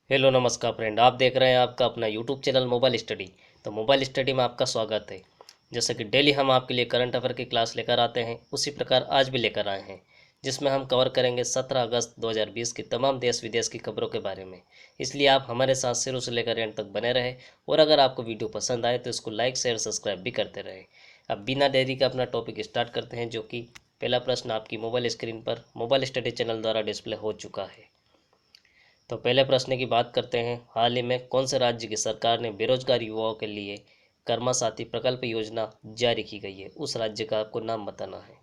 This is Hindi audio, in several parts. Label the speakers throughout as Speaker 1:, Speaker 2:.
Speaker 1: हेलो नमस्कार फ्रेंड, आप देख रहे हैं आपका अपना यूट्यूब चैनल मोबाइल स्टडी। तो मोबाइल स्टडी में आपका स्वागत है। जैसे कि डेली हम आपके लिए करंट अफेयर की क्लास लेकर आते हैं, उसी प्रकार आज भी लेकर आए हैं, जिसमें हम कवर करेंगे 17 अगस्त 2020 की तमाम देश विदेश की खबरों के बारे में। इसलिए आप हमारे साथ शुरू से लेकर एंड तक बने रहे, और अगर आपको वीडियो पसंद आए तो इसको लाइक शेयर सब्सक्राइब भी करते रहे। अब बिना देरी के अपना टॉपिक स्टार्ट करते हैं, जो कि पहला प्रश्न आपकी मोबाइल स्क्रीन पर मोबाइल स्टडी चैनल द्वारा डिस्प्ले हो चुका है। तो पहले प्रश्न की बात करते हैं। हाल ही में कौन से राज्य की सरकार ने बेरोजगार युवाओं के लिए कर्मा साथी प्रकल्प योजना जारी की गई है? उस राज्य का आपको नाम बताना है।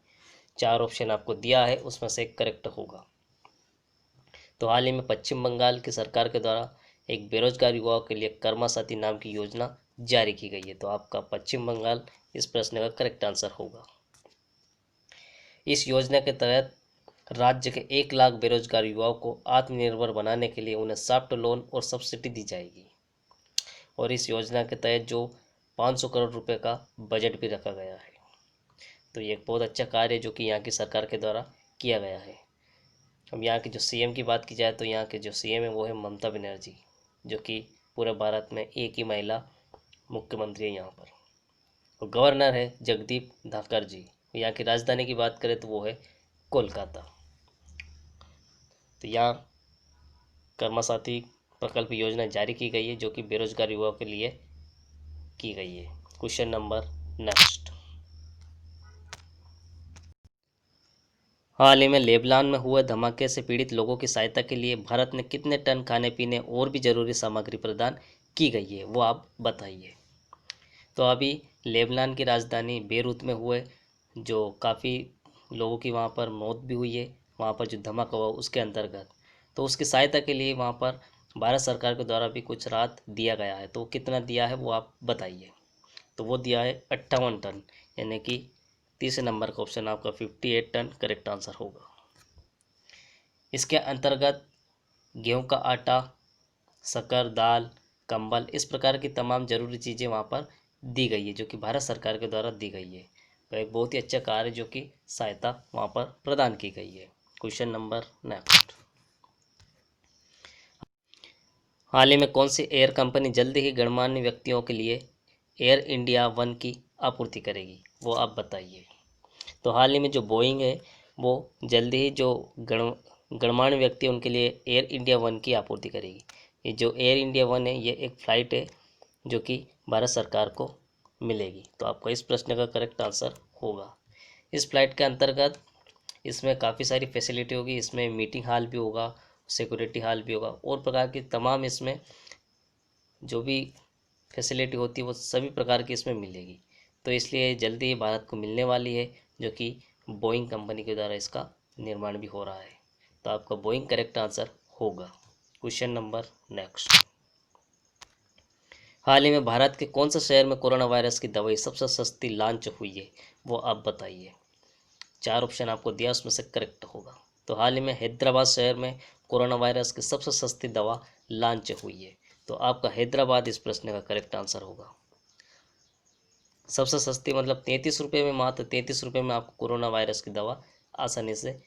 Speaker 1: चार ऑप्शन आपको दिया है, उसमें से एक करेक्ट होगा। तो हाल ही में पश्चिम बंगाल की सरकार के द्वारा एक बेरोजगार युवाओं के लिए कर्मा साथी नाम की योजना जारी की गई है। तो आपका पश्चिम बंगाल इस प्रश्न का करेक्ट आंसर होगा। इस योजना के तहत राज्य के 1 लाख बेरोजगार युवाओं को आत्मनिर्भर बनाने के लिए उन्हें सॉफ्ट लोन और सब्सिडी दी जाएगी। और इस योजना के तहत जो 500 करोड़ रुपए का बजट भी रखा गया है। तो ये एक बहुत अच्छा कार्य है जो कि यहाँ की सरकार के द्वारा किया गया है। अब यहाँ के जो सीएम की बात की जाए तो यहाँ के जो सीएम है वो है ममता बनर्जी, जो कि पूरे भारत में एक ही महिला मुख्यमंत्री है यहाँ पर। और गवर्नर है जगदीप धनखड़ जी। यहाँ की राजधानी की बात करें तो वो है कोलकाता। तो यहाँ कर्मा साथी प्रकल्प योजना जारी की गई है, जो कि बेरोजगार युवाओं के लिए की गई है। Question number next. हाल ही में लेबनान में हुए धमाके से पीड़ित लोगों की सहायता के लिए भारत ने कितने टन खाने पीने और भी जरूरी सामग्री प्रदान की गई है, वो आप बताइए। तो अभी लेबनान की राजधानी बेरूत में हुए जो काफ़ी लोगों की वहाँ पर मौत भी हुई है, वहाँ पर जो धमाका हुआ उसके अंतर्गत, तो उसकी सहायता के लिए वहाँ पर भारत सरकार के द्वारा भी कुछ राहत दिया गया है। तो कितना दिया है वो आप बताइए। तो वो दिया है 58 टन, यानी कि तीसरे नंबर का ऑप्शन आपका 58 टन करेक्ट आंसर होगा। इसके अंतर्गत गेहूं का आटा, शक्कर, दाल, कंबल, इस प्रकार की तमाम जरूरी चीज़ें वहाँ पर दी गई है, जो कि भारत सरकार के द्वारा दी गई है। तो एक बहुत ही अच्छा कार्य जो कि सहायता वहाँ पर प्रदान की गई है। Question number next. हाल ही में कौन सी एयर कंपनी जल्दी ही गणमान्य व्यक्तियों के लिए एयर इंडिया वन की आपूर्ति करेगी, वो आप बताइए। तो हाल ही में जो बोइंग है वो जल्दी ही जो गणमान्य व्यक्ति उनके लिए एयर इंडिया वन की आपूर्ति करेगी। ये जो एयर इंडिया वन है ये एक फ़्लाइट है जो कि भारत सरकार को मिलेगी। तो आपका इस प्रश्न का करेक्ट आंसर होगा। इस फ्लाइट के अंतर्गत इसमें काफ़ी सारी फैसिलिटी होगी। इसमें मीटिंग हॉल भी होगा, सिक्योरिटी हॉल भी होगा, और प्रकार की तमाम इसमें जो भी फैसिलिटी होती है वो सभी प्रकार की इसमें मिलेगी। तो इसलिए जल्दी ही भारत को मिलने वाली है, जो कि बोइंग कंपनी के द्वारा इसका निर्माण भी हो रहा है। तो आपका बोइंग करेक्ट आंसर होगा। Question number next. हाल ही में भारत के कौन सा शहर में कोरोना वायरस की दवाई सबसे सस्ती लॉन्च हुई है, वो आप बताइए। चार ऑप्शन आपको दिया, उसमें से करेक्ट होगा। तो हाल ही में हैदराबाद शहर में कोरोना वायरस की सबसे सस्ती दवा लॉन्च हुई है। तो आपका हैदराबाद इस प्रश्न का करेक्ट आंसर होगा। सबसे सस्ती मतलब 33 रुपये में, मात्र 33 रुपये में आपको कोरोना वायरस की दवा आसानी से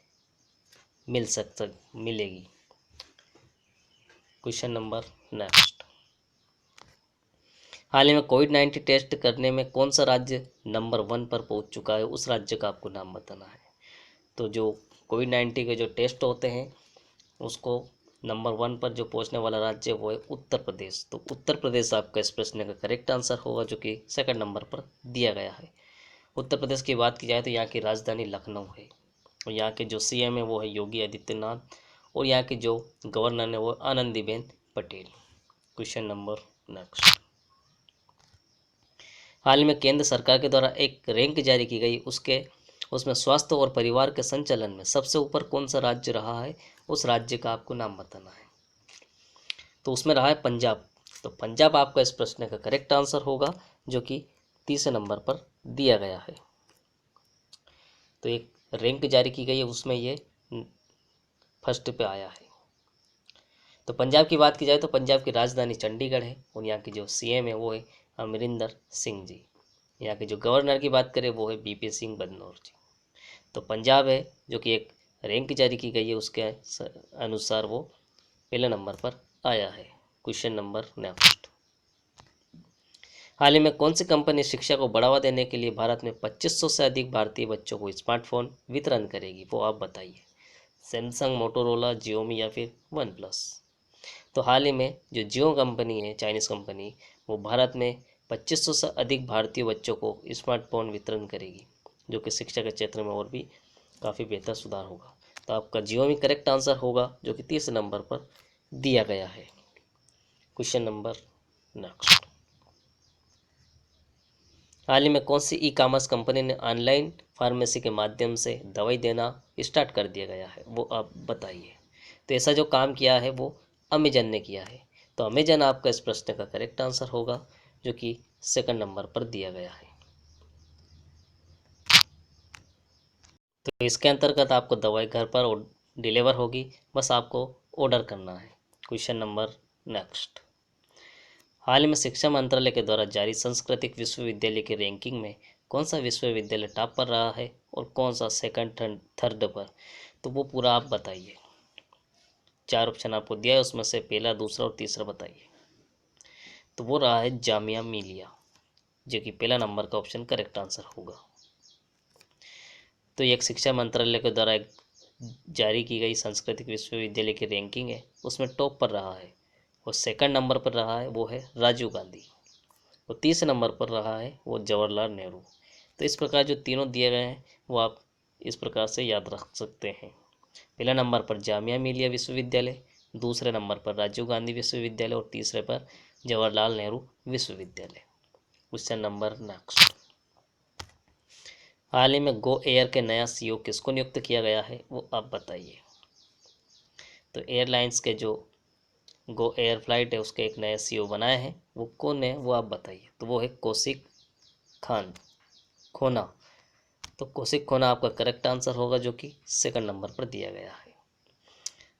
Speaker 1: मिलेगी। Question number next. हाल ही में कोविड-19 टेस्ट करने में कौन सा राज्य नंबर 1 पर पहुंच चुका है, उस राज्य का आपको नाम बताना है। तो जो कोविड-19 के जो टेस्ट होते हैं उसको नंबर 1 पर जो पहुंचने वाला राज्य वो है उत्तर प्रदेश। तो उत्तर प्रदेश आपका इस प्रश्न का करेक्ट आंसर होगा, जो कि सेकंड नंबर पर दिया गया है। उत्तर प्रदेश की बात की जाए तो यहाँ की राजधानी लखनऊ है, और यहाँ के जो सीएम है वो है योगी आदित्यनाथ, और यहाँ के जो गवर्नर है वो Anandiben Patel. Question number next. हाल ही में केंद्र सरकार के द्वारा एक रैंक जारी की गई, उसमें स्वास्थ्य और परिवार के संचालन में सबसे ऊपर कौन सा राज्य रहा है, उस राज्य का आपको नाम बताना है। तो उसमें रहा है पंजाब। तो पंजाब आपका इस प्रश्न का करेक्ट आंसर होगा, जो कि तीसरे नंबर पर दिया गया है। तो एक रैंक जारी की गई है, उसमें ये फर्स्ट पे आया है। तो पंजाब की बात की जाए तो पंजाब की राजधानी चंडीगढ़ है, और यहाँ की जो सीएम है वो है अमरिंदर सिंह जी। यहाँ के जो गवर्नर की बात करें वो है बीपी सिंह बदनौर जी। तो पंजाब है जो कि एक रैंक जारी की गई है, उसके अनुसार वो पहले नंबर पर आया है। Question number next. हाल ही में कौन सी कंपनी शिक्षा को बढ़ावा देने के लिए भारत में 2500 से अधिक भारतीय बच्चों को स्मार्टफोन वितरण करेगी, वो आप बताइए। सैमसंग, मोटोरोला, जियोमी या फिर वन प्लस। तो हाल ही में जो जियो कंपनी है, चाइनीज़ कंपनी, वो भारत में 2500 से अधिक भारतीय बच्चों को स्मार्टफोन वितरण करेगी, जो कि शिक्षा के क्षेत्र में और भी काफ़ी बेहतर सुधार होगा। तो आपका जियोमी करेक्ट आंसर होगा, जो कि 30 नंबर पर दिया गया है। Question number next. हाल ही में कौन सी ई कॉमर्स कंपनी ने ऑनलाइन फार्मेसी के माध्यम से दवाई देना स्टार्ट कर दिया गया है, वो आप बताइए। तो ऐसा जो काम किया है वो अमेजन ने किया है। तो अमेजन आपका इस प्रश्न का करेक्ट आंसर होगा, जो कि सेकंड नंबर पर दिया गया है। तो इसके अंतर्गत आपको दवाई घर पर डिलीवर होगी, बस आपको ऑर्डर करना है। Question number next. हाल ही में शिक्षा मंत्रालय के द्वारा जारी सांस्कृतिक विश्वविद्यालय की रैंकिंग में कौन सा विश्वविद्यालय टॉप पर रहा है और कौन सा सेकंड थर्ड पर, तो वो पूरा आप बताइए। 4 ऑप्शन आपको दिया है, उसमें से पहला, दूसरा और तीसरा बताइए। तो वो रहा है जामिया मिलिया, जो कि पहला नंबर का ऑप्शन करेक्ट आंसर होगा। तो एक शिक्षा मंत्रालय के द्वारा एक जारी की गई सांस्कृतिक विश्वविद्यालय की रैंकिंग है, उसमें टॉप पर रहा है और सेकंड नंबर पर रहा है वो है राजीव गांधी, और तीसरे नंबर पर रहा है वो जवाहरलाल नेहरू। तो इस प्रकार जो तीनों दिए गए हैं वो आप इस प्रकार से याद रख सकते हैं। पहला नंबर पर जामिया मिलिया विश्वविद्यालय, दूसरे नंबर पर राजीव गांधी विश्वविद्यालय और तीसरे पर जवाहरलाल नेहरू विश्वविद्यालय। Question number next. हाल ही में गो एयर के नया सीईओ किसको नियुक्त किया गया है, वो आप बताइए। तो एयरलाइंस के जो गो एयर फ्लाइट है उसके एक नए सीईओ बनाए हैं, वो कौन है वो आप बताइए। तो वो है कौशिक खोना। तो कौशिक खोना आपका करेक्ट आंसर होगा, जो कि सेकंड नंबर पर दिया गया है,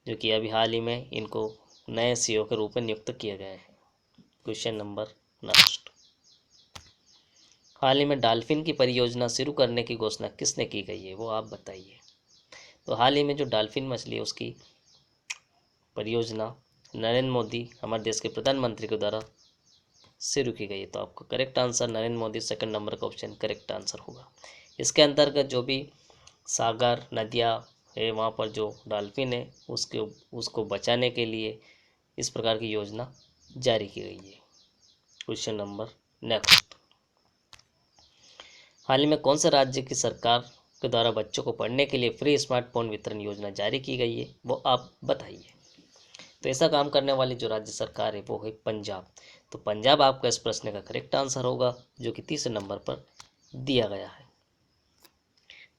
Speaker 1: जो कि अभी हाल ही में इनको नए सीईओ के रूप में नियुक्त किए गए हैं। Question number next. हाल ही में डॉल्फिन की परियोजना शुरू करने की घोषणा किसने की गई है, वो आप बताइए। तो हाल ही में जो डॉल्फिन मछली है उसकी परियोजना नरेंद्र मोदी, हमारे देश के प्रधानमंत्री के द्वारा शुरू की गई है। तो आपका correct answer Narendra Modi, second number का ऑप्शन करेक्ट आंसर होगा। इसके अंतर्गत जो भी सागर, नदियाँ है, वहाँ पर जो डॉल्फिन है उसको बचाने के लिए इस प्रकार की योजना जारी की गई है। Question number next. हाल ही में कौन से राज्य की सरकार के द्वारा बच्चों को पढ़ने के लिए फ्री स्मार्टफोन वितरण योजना जारी की गई है, वो आप बताइए। तो ऐसा काम करने वाली जो राज्य सरकार है वो है पंजाब। तो पंजाब आपका इस प्रश्न का करेक्ट आंसर होगा, जो कि तीसरे नंबर पर दिया गया है।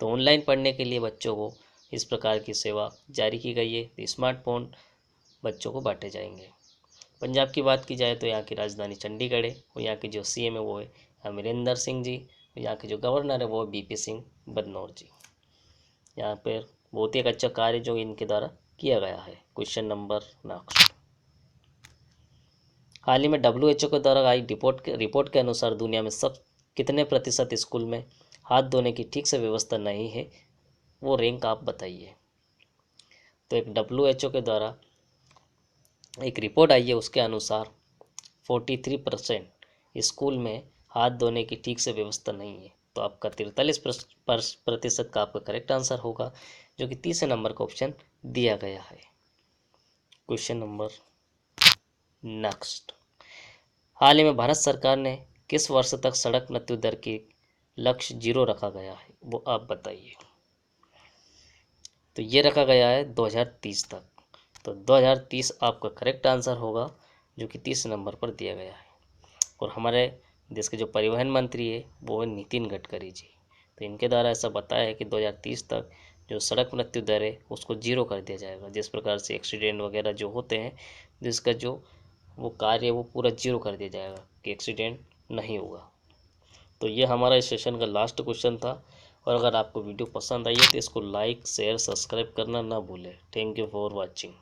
Speaker 1: तो ऑनलाइन पढ़ने के लिए बच्चों को इस प्रकार की सेवा जारी की गई है। तो स्मार्टफोन बच्चों को बांटे जाएंगे। पंजाब की बात की जाए तो यहाँ की राजधानी चंडीगढ़ है और यहाँ के जो सीएम है वो है अमरिंदर सिंह जी, और यहाँ के जो गवर्नर है वो है बीपी सिंह बदनौर जी। यहाँ पर बहुत ही एक अच्छा कार्य जो इनके द्वारा किया गया है। Question number next. हाल ही में WHO के द्वारा आई रिपोर्ट के अनुसार दुनिया में सब कितने प्रतिशत स्कूल में हाथ धोने की ठीक से व्यवस्था नहीं है, वो रैंक आप बताइए। तो एक WHO के द्वारा एक रिपोर्ट आई है, उसके अनुसार 43% स्कूल में हाथ धोने की ठीक से व्यवस्था नहीं है। तो आपका 43% का आपका करेक्ट आंसर होगा, जो कि तीसरे नंबर का ऑप्शन दिया गया है। Question number next. हाल ही में भारत सरकार ने किस वर्ष तक सड़क मृत्यु दर की लक्ष्य 0 रखा गया है, वो आप बताइए। तो ये रखा गया है 2030 तक। तो 2030 आपका करेक्ट आंसर होगा, जो कि 30 नंबर पर दिया गया है। और हमारे देश के जो परिवहन मंत्री है वो है नितिन गडकरी जी। तो इनके द्वारा ऐसा बताया है कि 2030 तक जो सड़क मृत्यु दर है उसको 0 कर दिया जाएगा। जिस प्रकार से एक्सीडेंट वगैरह जो होते हैं, जिसका जो वो कार्य है वो पूरा 0 कर दिया जाएगा कि एक्सीडेंट नहीं होगा। तो ये हमारा इस सेशन का लास्ट क्वेश्चन था। और अगर आपको वीडियो पसंद आई है तो इसको लाइक, शेयर, सब्सक्राइब करना ना भूलें। Thank you for watching.